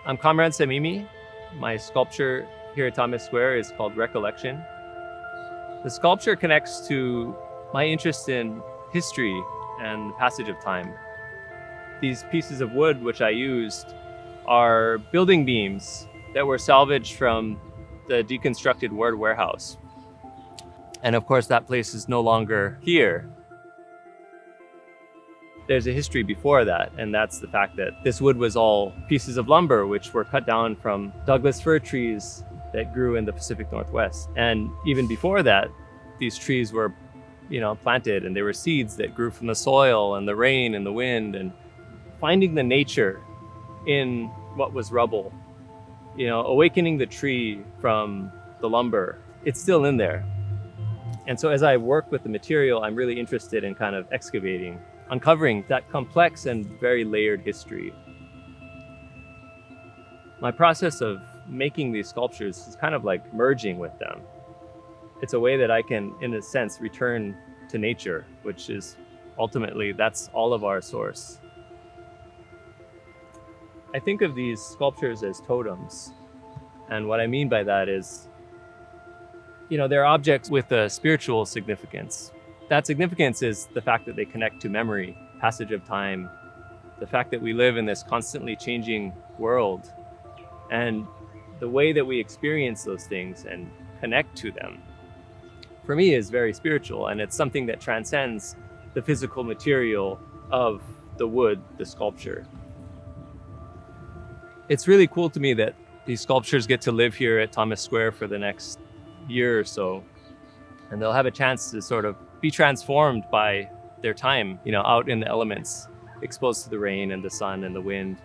I'm Kamran Samimi. My sculpture here at Thomas Square is called Recollection. The sculpture connects to my interest in history and the passage of time. These pieces of wood which I used are building beams that were salvaged from the deconstructed Ward warehouse. And of course, that place is no longer here. There's a history before that, and that's the fact that this wood was all pieces of lumber which were cut down from Douglas fir trees that grew in the Pacific Northwest. And even before that, these trees were, planted, and they were seeds that grew from the soil and the rain and the wind, and finding the nature in what was rubble, awakening the tree from the lumber. It's still in there. And so as I work with the material, I'm really interested in kind of excavating, uncovering that complex and very layered history. My process of making these sculptures is kind of like merging with them. It's a way that I can, in a sense, return to nature, which is ultimately, that's all of our source. I think of these sculptures as totems. And what I mean by that is, they're objects with a spiritual significance. That significance is the fact that they connect to memory, passage of time, the fact that we live in this constantly changing world, and the way that we experience those things and connect to them, for me, is very spiritual, and it's something that transcends the physical material of the wood, the sculpture. It's really cool to me that these sculptures get to live here at Thomas Square for the next year or so, and they'll have a chance to sort of be transformed by their time, out in the elements, exposed to the rain and the sun and the wind.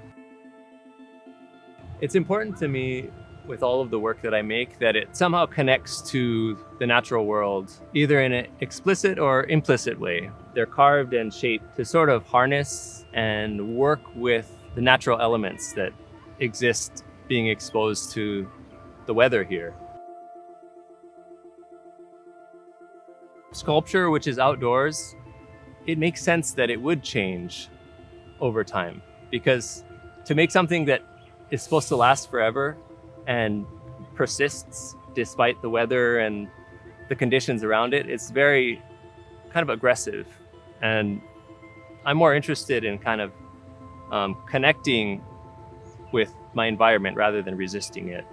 It's important to me with all of the work that I make that it somehow connects to the natural world, either in an explicit or implicit way. They're carved and shaped to sort of harness and work with the natural elements that exist being exposed to the weather here. Sculpture, which is outdoors, it makes sense that it would change over time, because to make something that is supposed to last forever and persists despite the weather and the conditions around it, it's very kind of aggressive. And I'm more interested in kind of connecting with my environment rather than resisting it.